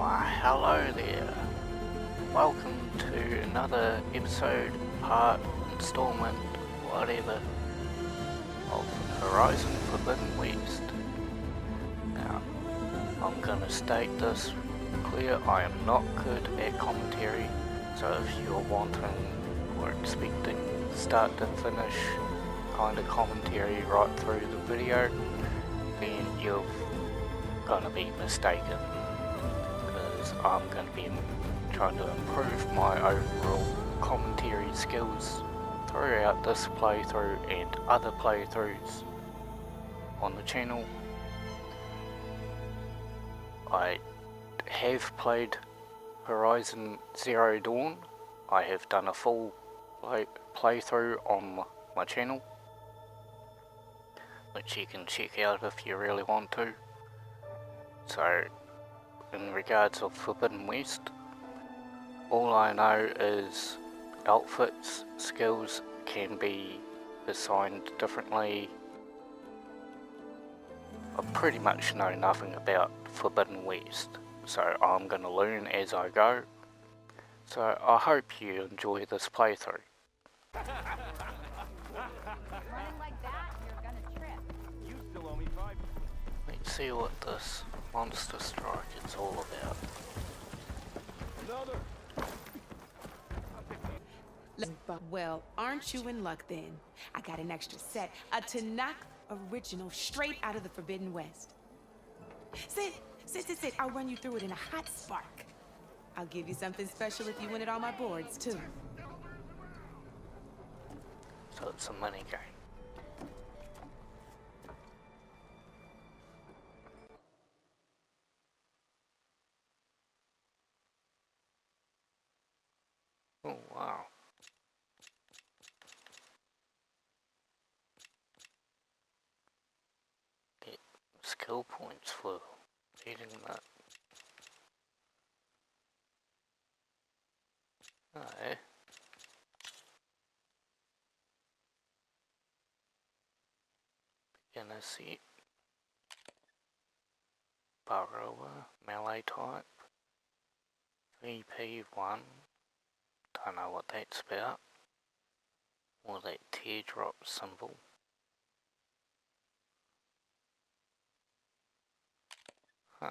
Why, hello there. Welcome to another episode, part, installment, whatever, of Horizon Forbidden West. Now, I'm gonna state this clear, I am not good at commentary, so if you're wanting or expecting start to finish kind of commentary right through the video, then you're gonna be mistaken, because I'm gonna be trying to improve my overall commentary skills throughout this playthrough and other playthroughs on the channel. I have played Horizon Zero Dawn. I have done a full playthrough on my channel, which you can check out if you really want to. So, in regards of Forbidden West, all I know is outfits, skills can be assigned differently. I pretty much know nothing about Forbidden West, so I'm going to learn as I go. So I hope you enjoy this playthrough. Running like that, you're gonna trip. You still owe me 5. Let's see what this monster strike is all about. Another. Well, aren't you in luck then? I got an extra set, a Tanakh original straight out of the Forbidden West. Sit. I'll run you through it in a hot spark. I'll give you something special if you win it on my boards, too. So it's a minigame. Oh wow. Get skill points for eating that. Oh, eh? Beginner set. Burrower, melee type. VP1. Don't know what that's about. Or that teardrop symbol. Huh.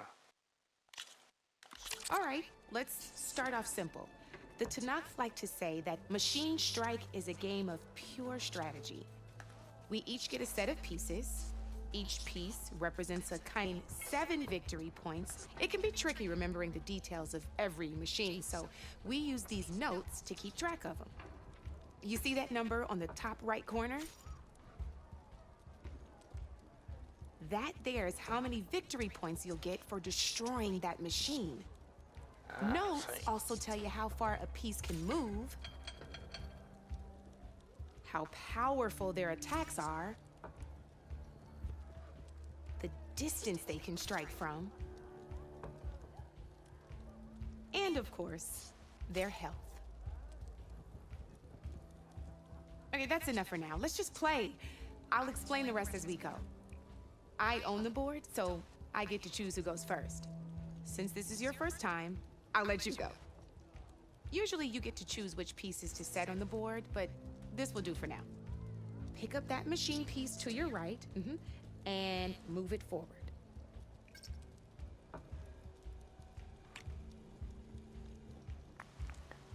Alright, let's start off simple. The Tanakh like to say that Machine Strike is a game of pure strategy. We each get a set of pieces. Each piece represents a kind 7 victory points. It can be tricky remembering the details of every machine, so we use these notes to keep track of them. You see that number on the top right corner? That there is how many victory points you'll get for destroying that machine. Notes also tell you how far a piece can move, how powerful their attacks are, the distance they can strike from, and of course, their health. Okay, that's enough for now. Let's just play. I'll explain the rest as we go. I own the board, so I get to choose who goes first. Since this is your first time, I'll let you go. Usually you get to choose which pieces to set on the board, but this will do for now. Pick up that machine piece to your right, and move it forward.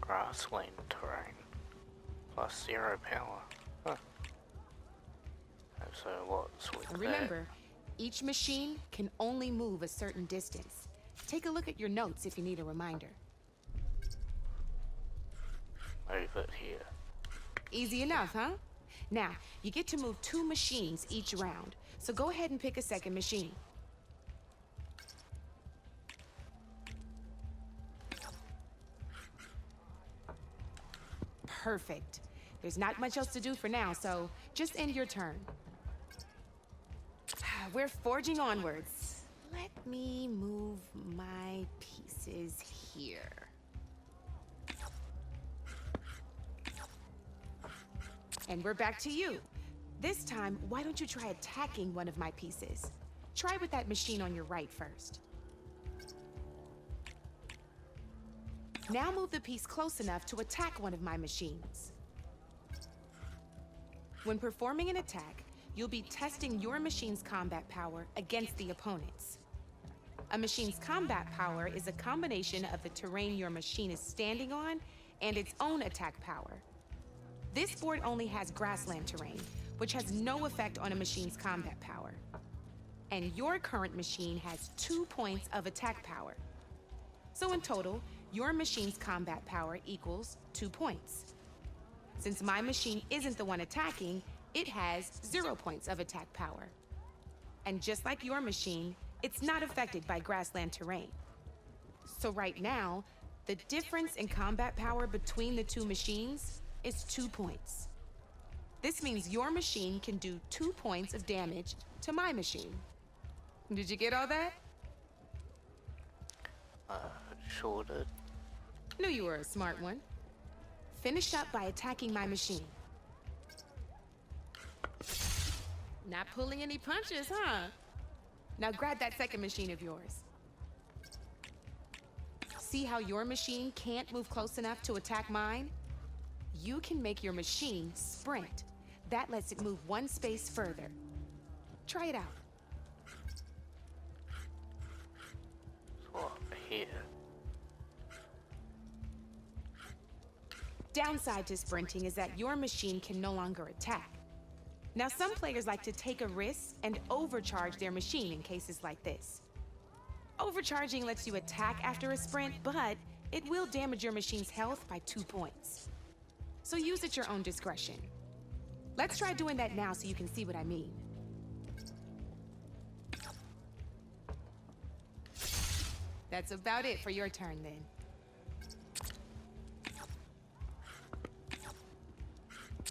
Grassland terrain. Plus 0 power. Huh. So what's with that? Remember, each machine can only move a certain distance. Take a look at your notes if you need a reminder. Move it here. Easy enough, huh? Now, you get to move 2 machines each round, so go ahead and pick a second machine. Perfect. There's not much else to do for now, so just end your turn. We're forging onwards. Let me move my pieces here. And we're back to you. This time, why don't you try attacking one of my pieces? Try with that machine on your right first. Now move the piece close enough to attack one of my machines. When performing an attack, you'll be testing your machine's combat power against the opponent's. A machine's combat power is a combination of the terrain your machine is standing on and its own attack power. This board only has grassland terrain, which has no effect on a machine's combat power. And your current machine has 2 points of attack power. So in total, your machine's combat power equals 2 points. Since my machine isn't the one attacking, it has 0 points of attack power. And just like your machine, it's not affected by grassland terrain. So right now, the difference in combat power between the two machines is 2 points. This means your machine can do 2 points of damage to my machine. Did you get all that? Sure did. Knew you were a smart one. Finish up by attacking my machine. Not pulling any punches, huh? Now grab that second machine of yours. See how your machine can't move close enough to attack mine? You can make your machine sprint. That lets it move 1 space further. Try it out. So up here. Downside to sprinting is that your machine can no longer attack. Now, some players like to take a risk and overcharge their machine in cases like this. Overcharging lets you attack after a sprint, but it will damage your machine's health by 2 points. So use at your own discretion. Let's try doing that now so you can see what I mean. That's about it for your turn then.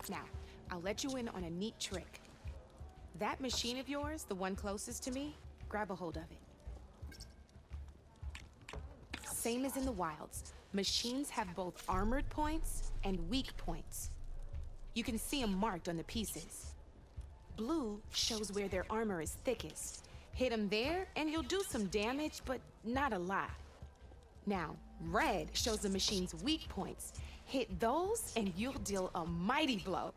Now, I'll let you in on a neat trick. That machine of yours, the one closest to me, grab a hold of it. Same as in the wilds, machines have both armored points and weak points. You can see them marked on the pieces. Blue shows where their armor is thickest. Hit them there and you'll do some damage, but not a lot. Now, red shows the machine's weak points. Hit those and you'll deal a mighty blow.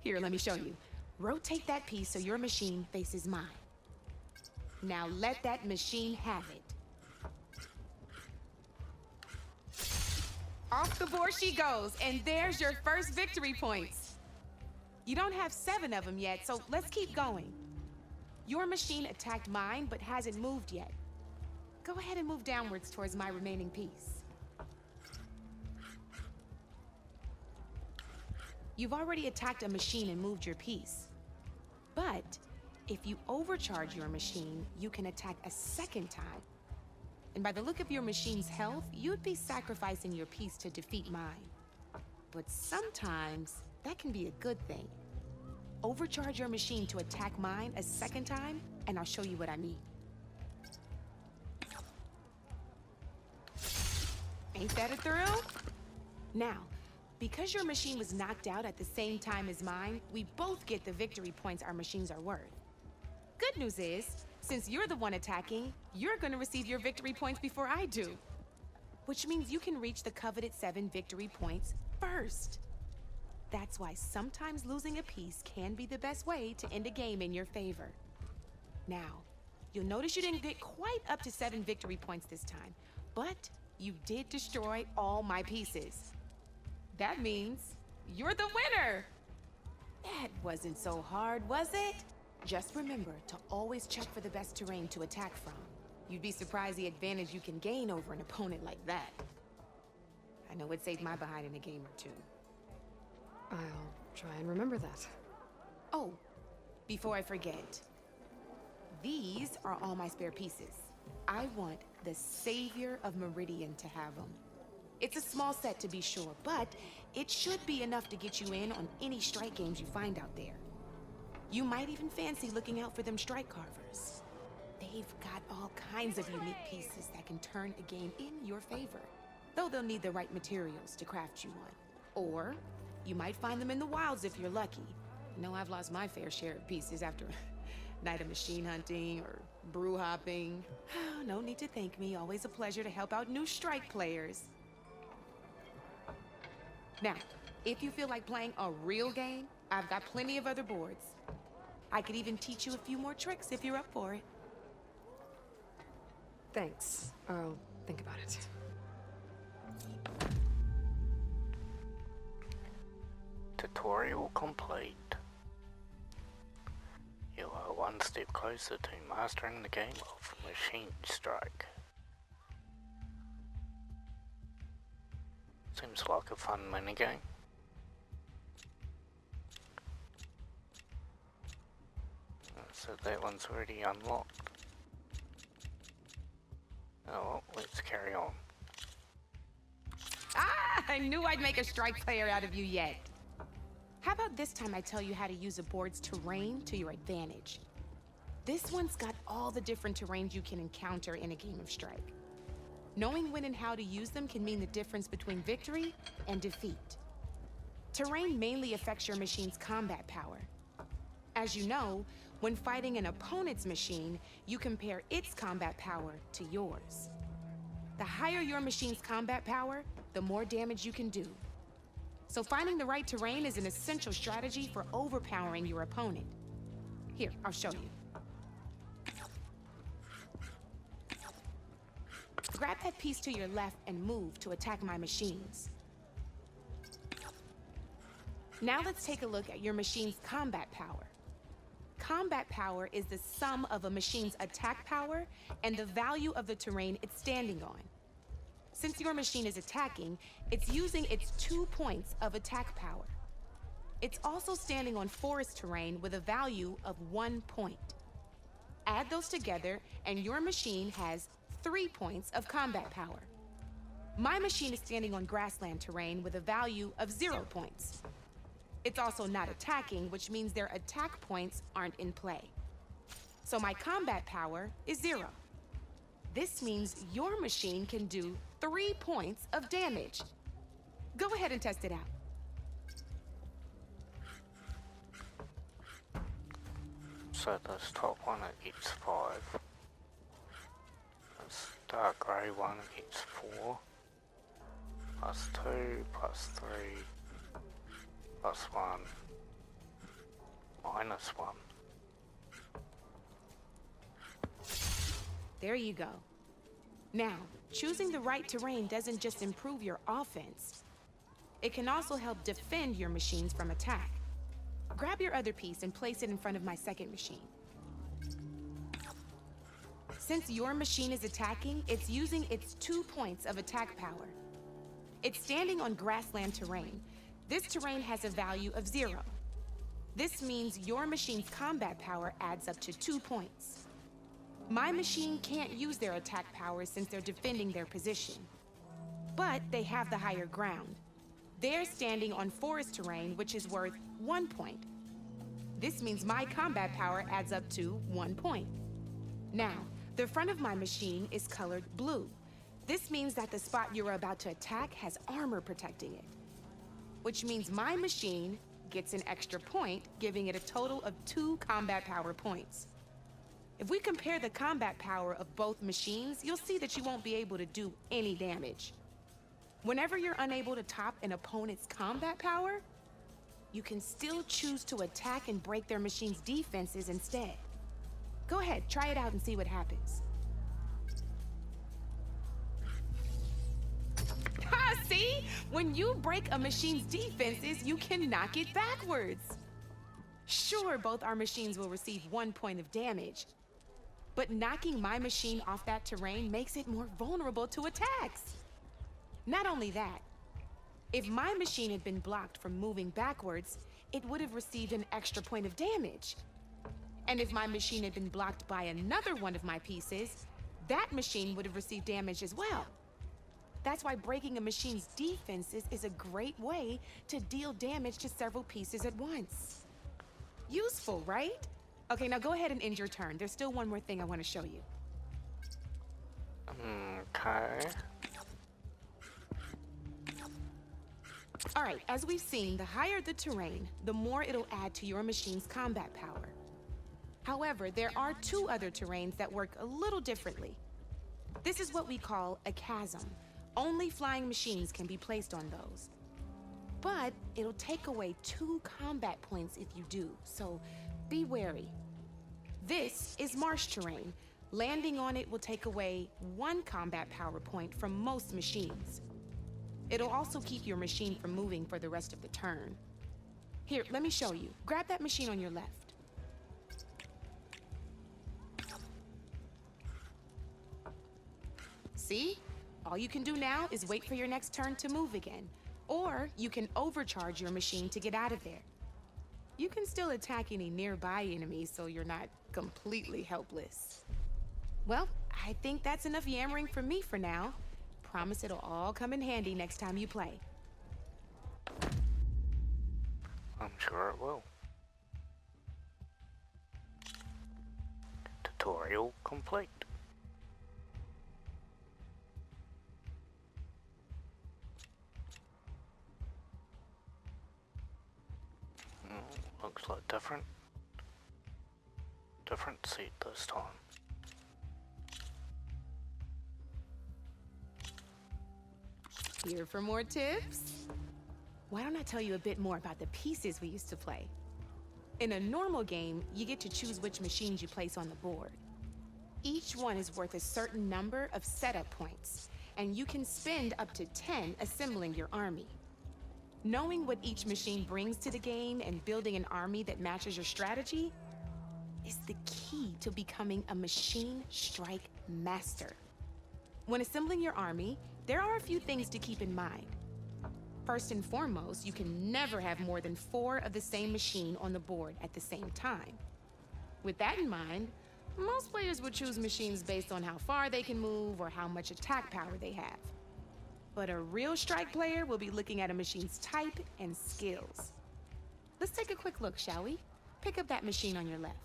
Here, let me show you. Rotate that piece so your machine faces mine. Now let that machine have it. Off the board she goes, and there's your first victory points. You don't have 7 of them yet, so let's keep going. Your machine attacked mine, but hasn't moved yet. Go ahead and move downwards towards my remaining piece. You've already attacked a machine and moved your piece. But if you overcharge your machine, you can attack a second time. And by the look of your machine's health, you'd be sacrificing your piece to defeat mine. But sometimes that can be a good thing. Overcharge your machine to attack mine a second time, and I'll show you what I mean. Ain't that a thrill? Now, because your machine was knocked out at the same time as mine, we both get the victory points our machines are worth. Good news is, since you're the one attacking, you're gonna receive your victory points before I do. Which means you can reach the coveted 7 victory points first. That's why sometimes losing a piece can be the best way to end a game in your favor. Now, you'll notice you didn't get quite up to 7 victory points this time, but you did destroy all my pieces. That means you're the winner! That wasn't so hard, was it? Just remember to always check for the best terrain to attack from. You'd be surprised the advantage you can gain over an opponent like that. I know it saved my behind in a game or two. I'll try and remember that. Oh, before I forget, these are all my spare pieces. I want the Savior of Meridian to have them. It's a small set to be sure, but it should be enough to get you in on any strike games you find out there. You might even fancy looking out for them strike carvers. They've got all kinds of unique pieces that can turn a game in your favor, though they'll need the right materials to craft you one. Or you might find them in the wilds if you're lucky. I know I've lost my fair share of pieces after a night of machine hunting or brew hopping. No need to thank me. Always a pleasure to help out new strike players. Now, if you feel like playing a real game, I've got plenty of other boards. I could even teach you a few more tricks if you're up for it. Thanks. I'll think about it. Tutorial complete. You are one step closer to mastering the game of Machine Strike. Seems like a fun minigame. So that one's already unlocked. Oh, well, let's carry on. Ah, I knew I'd make a strike player out of you yet. How about this time I tell you how to use a board's terrain to your advantage? This one's got all the different terrains you can encounter in a game of Strike. Knowing when and how to use them can mean the difference between victory and defeat. Terrain mainly affects your machine's combat power. As you know, when fighting an opponent's machine, you compare its combat power to yours. The higher your machine's combat power, the more damage you can do. So finding the right terrain is an essential strategy for overpowering your opponent. Here, I'll show you. Grab that piece to your left and move to attack my machines. Now let's take a look at your machine's combat power. Combat power is the sum of a machine's attack power and the value of the terrain it's standing on. Since your machine is attacking, it's using its 2 points of attack power. It's also standing on forest terrain with a value of 1 point. Add those together, and your machine has 3 points of combat power. My machine is standing on grassland terrain with a value of 0 points. It's also not attacking, which means their attack points aren't in play. So my combat power is 0. This means your machine can do 3 points of damage. Go ahead and test it out. So this top one it gets 5. This dark grey one it gets 4. Plus 2, plus 3, plus 1, minus 1. There you go. Now, choosing the right terrain doesn't just improve your offense. It can also help defend your machines from attack. Grab your other piece and place it in front of my second machine. Since your machine is attacking, it's using its 2 points of attack power. It's standing on grassland terrain. This terrain has a value of 0. This means your machine's combat power adds up to 2 points. My machine can't use their attack powers since they're defending their position. But they have the higher ground. They're standing on forest terrain, which is worth 1 point. This means my combat power adds up to 1 point. Now, the front of my machine is colored blue. This means that the spot you're about to attack has armor protecting it, which means my machine gets an extra point, giving it a total of 2 combat power points. If we compare the combat power of both machines, you'll see that you won't be able to do any damage. Whenever you're unable to top an opponent's combat power, you can still choose to attack and break their machine's defenses instead. Go ahead, try it out and see what happens. Ha, see? When you break a machine's defenses, you can knock it backwards. Sure, both our machines will receive 1 point of damage, but knocking my machine off that terrain makes it more vulnerable to attacks. Not only that, if my machine had been blocked from moving backwards, it would have received an extra point of damage. And if my machine had been blocked by another one of my pieces, that machine would have received damage as well. That's why breaking a machine's defenses is a great way to deal damage to several pieces at once. Useful, right? Okay, now go ahead and end your turn. There's still one more thing I want to show you. Okay. All right, as we've seen, the higher the terrain, the more it'll add to your machine's combat power. However, there are 2 other terrains that work a little differently. This is what we call a chasm. Only flying machines can be placed on those. but it'll take away 2 combat points if you do, so be wary. This is marsh terrain. Landing on it will take away 1 combat power point from most machines. It'll also keep your machine from moving for the rest of the turn. Here, let me show you. Grab that machine on your left. See? All you can do now is wait for your next turn to move again. Or you can overcharge your machine to get out of there. You can still attack any nearby enemies so you're not completely helpless. Well, I think that's enough yammering from me for now. Promise it'll all come in handy next time you play. I'm sure it will. Tutorial complete. Looks like different seat this time. Here for more tips? Why don't I tell you a bit more about the pieces we used to play? In a normal game, you get to choose which machines you place on the board. Each one is worth a certain number of setup points, and you can spend up to 10 assembling your army. Knowing what each machine brings to the game and building an army that matches your strategy is the key to becoming a machine strike master. When assembling your army, there are a few things to keep in mind. First and foremost, you can never have more than 4 of the same machine on the board at the same time. With that in mind, most players would choose machines based on how far they can move or how much attack power they have. But a real strike player will be looking at a machine's type and skills. Let's take a quick look, shall we? Pick up that machine on your left.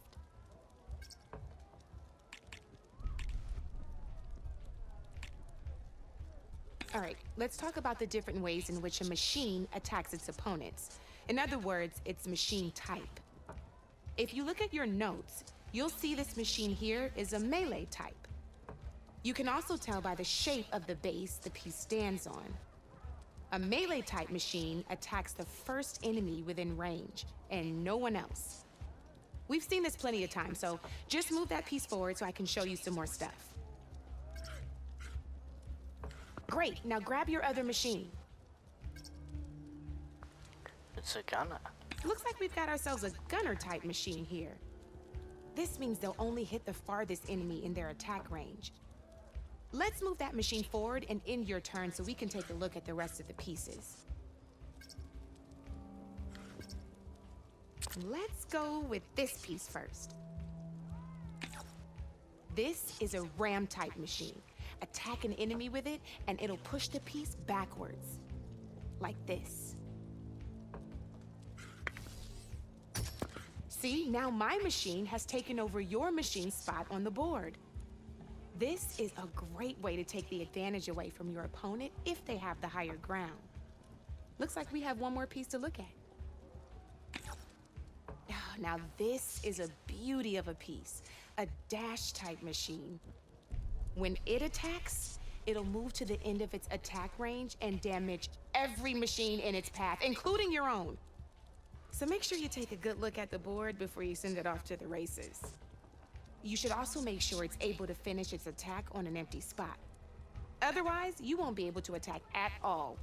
All right, let's talk about the different ways in which a machine attacks its opponents. In other words, its machine type. If you look at your notes, you'll see this machine here is a melee type. You can also tell by the shape of the base the piece stands on. A melee type machine attacks the first enemy within range, and no one else. We've seen this plenty of times, so just move that piece forward so I can show you some more stuff. Great, now grab your other machine. It's a gunner. Looks like we've got ourselves a gunner type machine here. This means they'll only hit the farthest enemy in their attack range. Let's move that machine forward and end your turn so we can take a look at the rest of the pieces. Let's go with this piece first. This is a ram type machine. Attack an enemy with it and it'll push the piece backwards. Like this. See, now my machine has taken over your machine's spot on the board. This is a great way to take the advantage away from your opponent if they have the higher ground. Looks like we have one more piece to look at. Now this is a beauty of a piece, a dash type machine. When it attacks, it'll move to the end of its attack range and damage every machine in its path, including your own. So make sure you take a good look at the board before you send it off to the races. You should also make sure it's able to finish its attack on an empty spot. Otherwise, you won't be able to attack at all.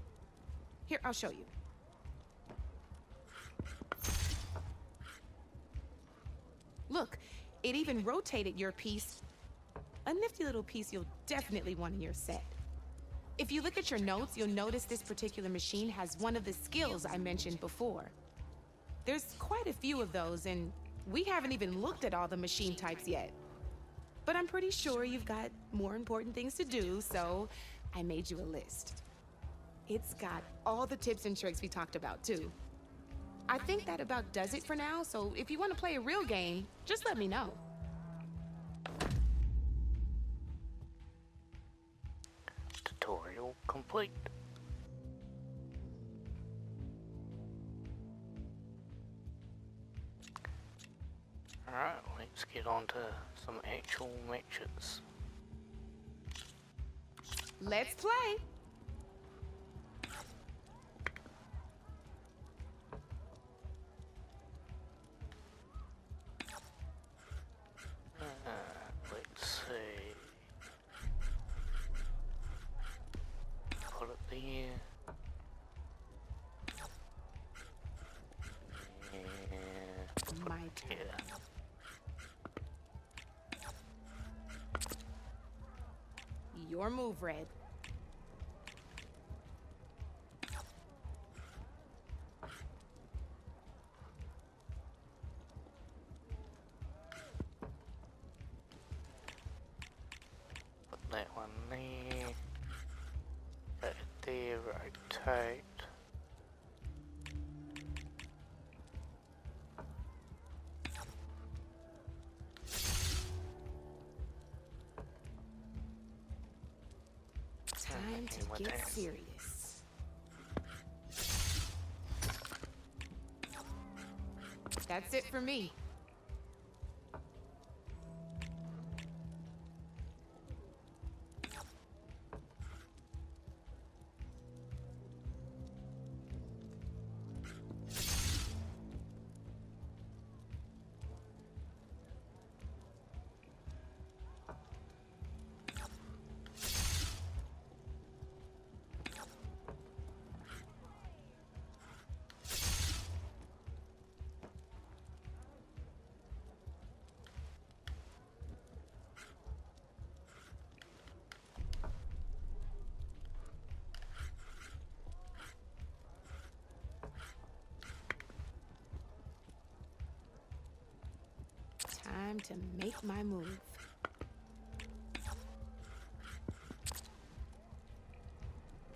Here, I'll show you. Look, it even rotated your piece. A nifty little piece you'll definitely want in your set. If you look at your notes, you'll notice this particular machine has one of the skills I mentioned before. There's quite a few of those, and we haven't even looked at all the machine types yet. But I'm pretty sure you've got more important things to do, so I made you a list. It's got all the tips and tricks we talked about, too. I think that about does it for now, so if you want to play a real game, just let me know. Tutorial complete. Alright, let's get on to some actual matches. Let's play! here. My turn. Yeah. Your move, Red. Put that one there. That there, rotate. Time to What get that? serious. That's it for me. Time to make my move.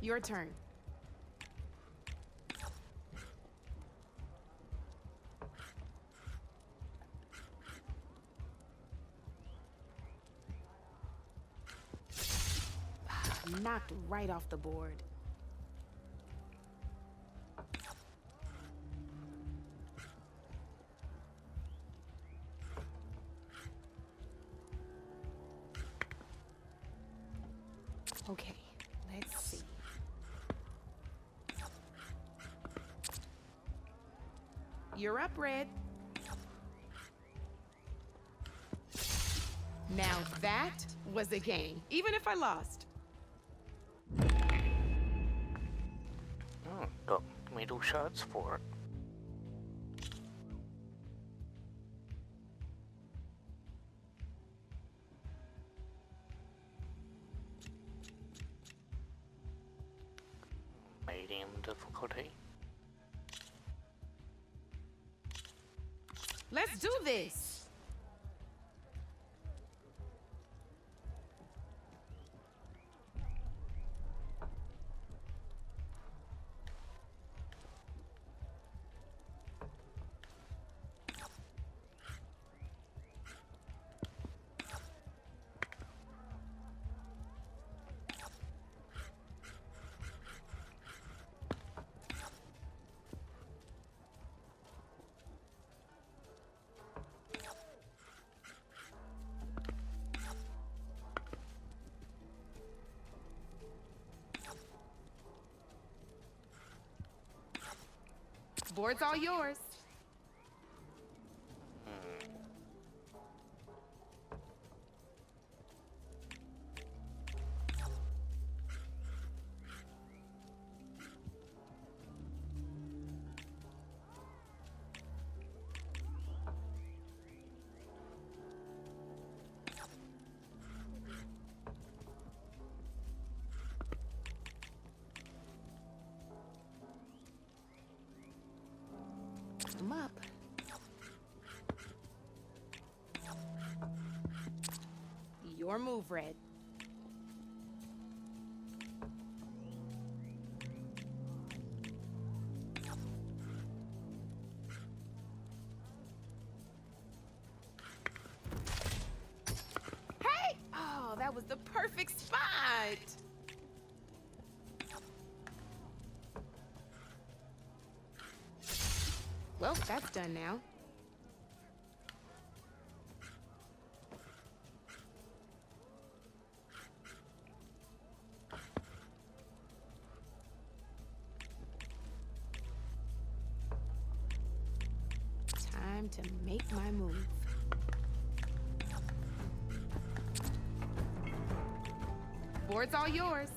Your turn. Knocked right off the board. Okay, let's see. You're up, Red. Now that was a game, even if I lost. Oh, got middle shots for it. Medium difficulty. Let's do this. Board's all yours. I'm up. Your move, Red. Hey! Oh, that was the perfect spot. Well, that's done now. Time to make my move. Board's all yours.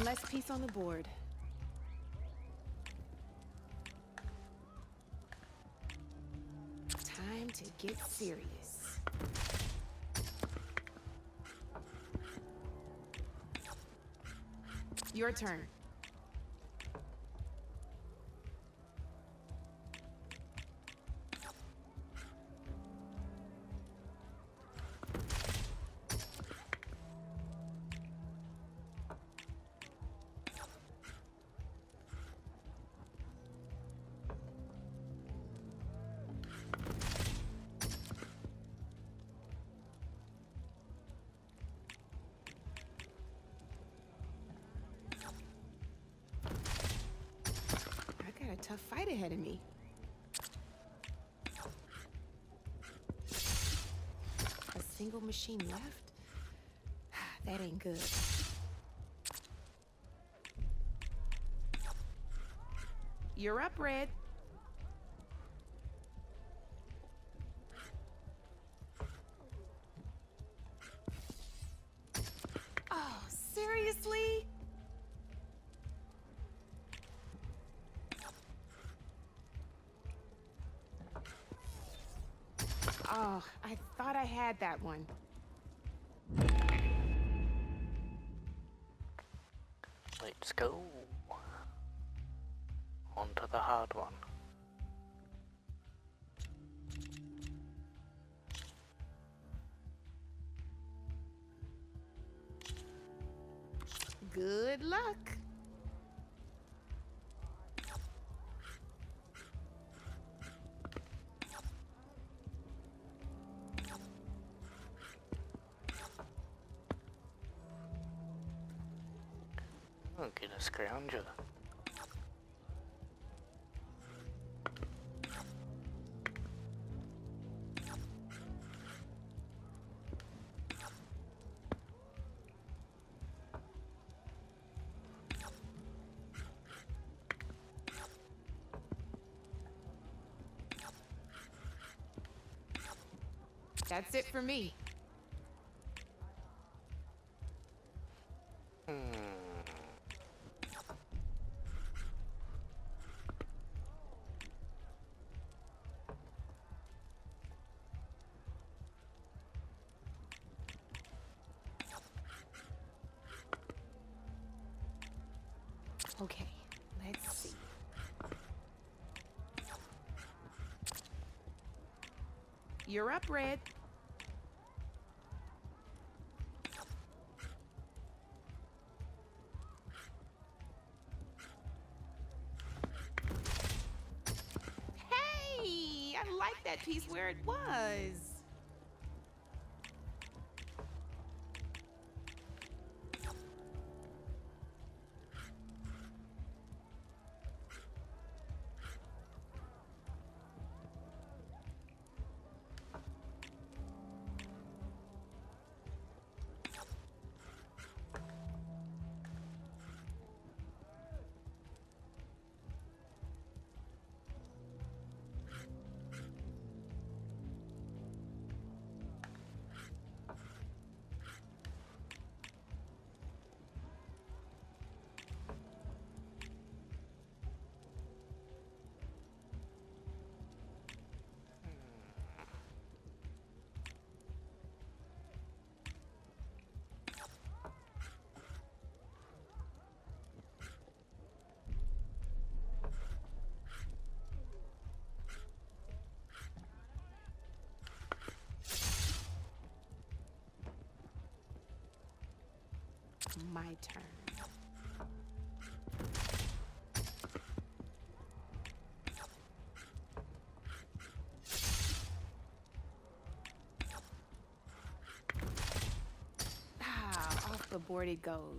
One less piece on the board. Time to get serious. Your turn. I got a tough fight ahead of me. A single machine left? That ain't good. You're up, Red. Oh, seriously? Oh, I thought I had that one. Let's go. On to the hard one. Good luck. I'll get a scrounger. That's it for me. Okay, let's see. You're up, Red. Hey, I like that piece where it was. My turn. Ah, off the board it goes.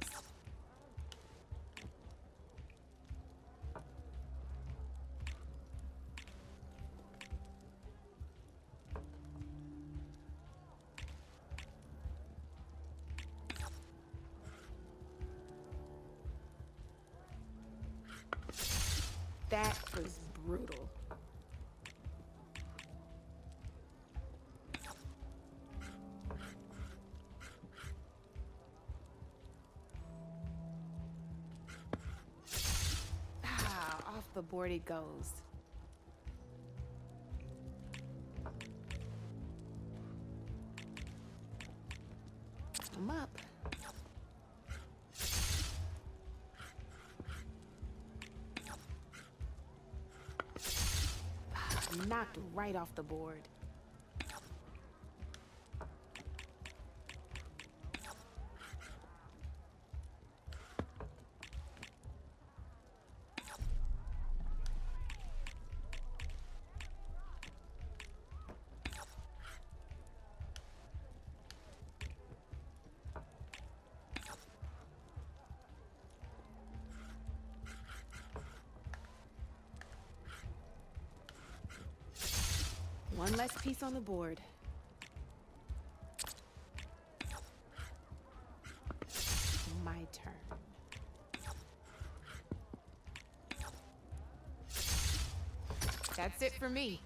That was brutal. board it goes. I'm up. Knocked right off the board. One less piece on the board. My turn. That's it for me.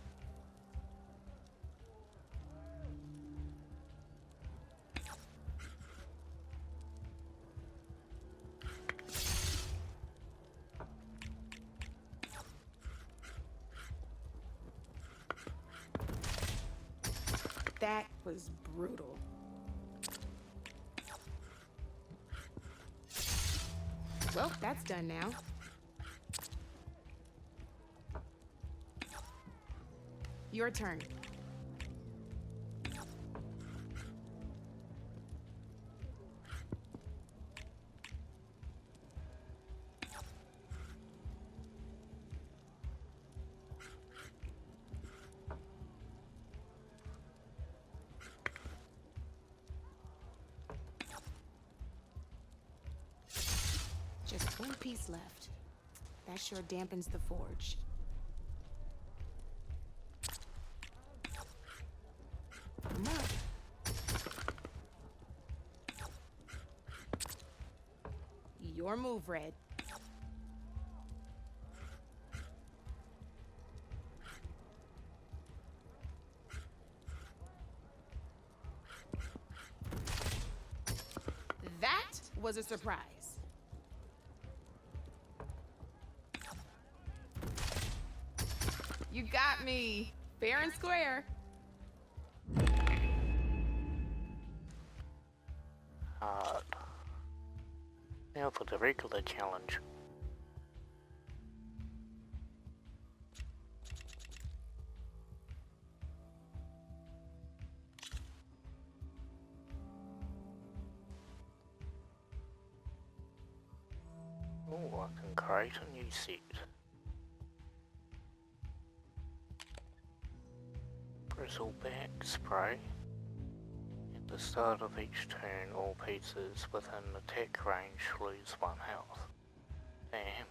That was brutal. Well, that's done now. Your turn. Just one piece left. That sure dampens the forge. I'm up. Your move, Red. That was a surprise. You got me, fair and square. Hard. Now for the regular challenge. Oh, I can create a new set. Bristleback spray. At the start of each turn, all pieces within attack range lose 1 health. Damn.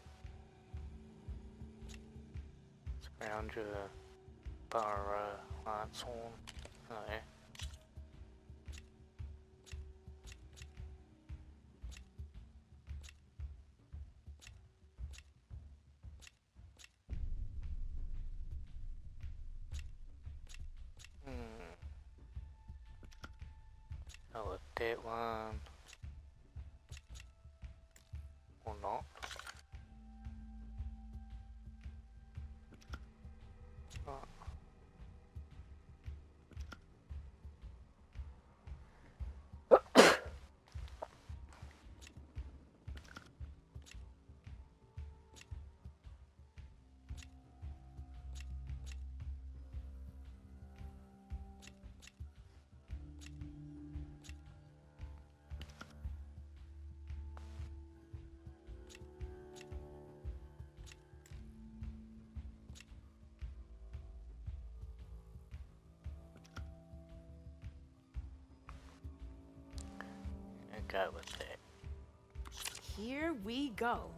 Surround your bar lights on. Oh yeah. I'll let that one. Or not. Oh. Go with that. Here we go.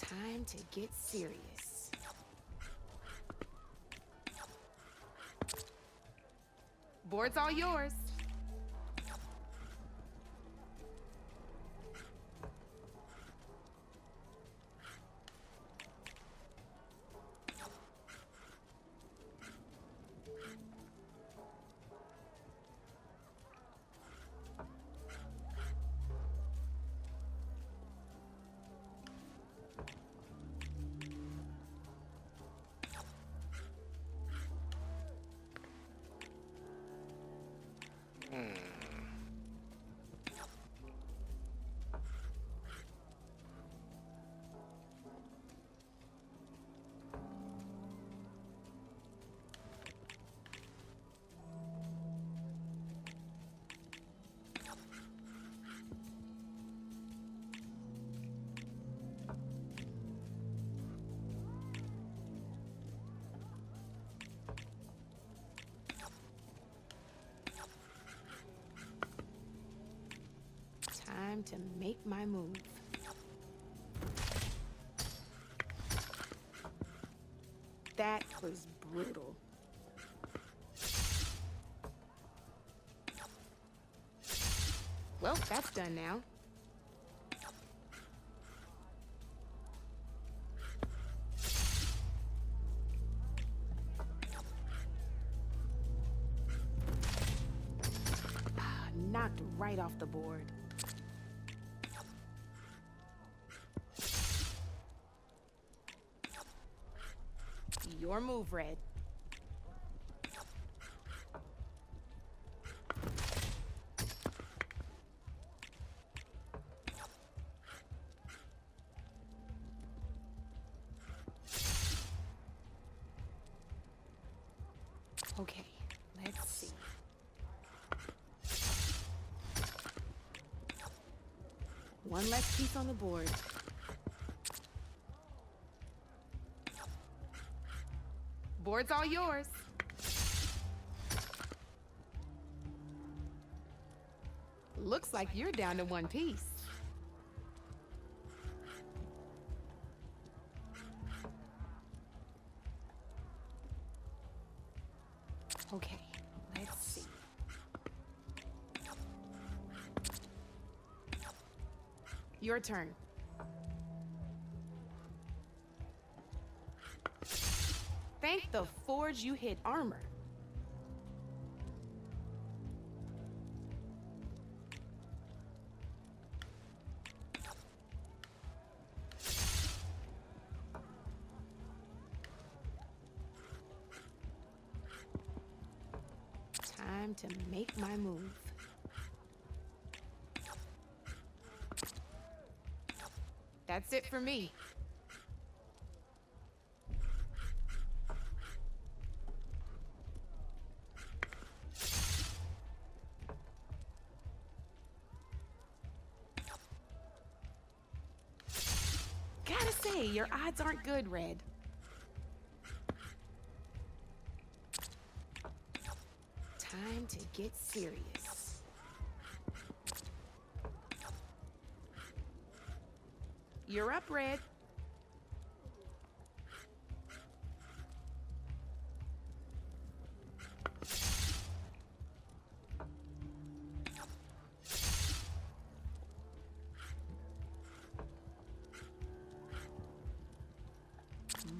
Time to get serious. Board's all yours. Time to make my move. That was brutal. Well, that's done now. Knocked right off the board. Your move, Red. Okay, let's see. One less piece on the board. Board's all yours. Looks like you're down to one piece. Okay, let's see. Your turn. Thank the forge you hit armor. Time to make my move. That's it for me. Gotta say, your odds aren't good, Red. Time to get serious. You're up, Red.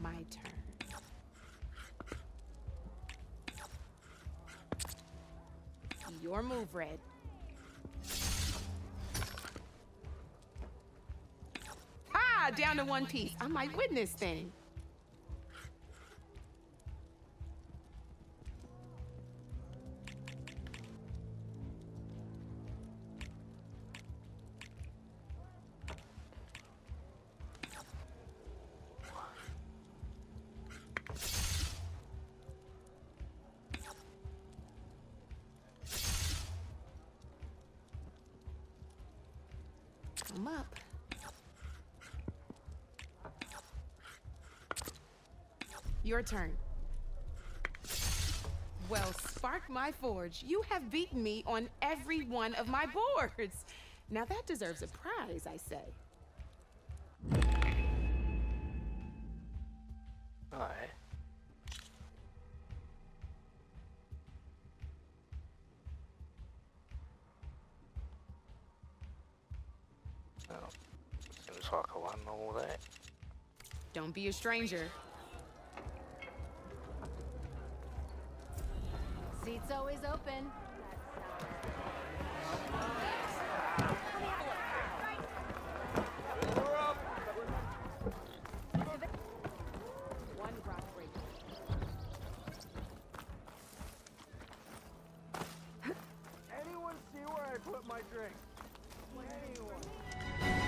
My turn. Your move, Red. Ah, down to one piece. I might win this thing. I'm up. Your turn. Well, spark my forge. You have beaten me on every one of my boards. Now that deserves a prize, I say. Alright. Well, seems like I won all that. Don't be a stranger. Seat's always open. One rock break. Anyone see where I put my drink? Anyone?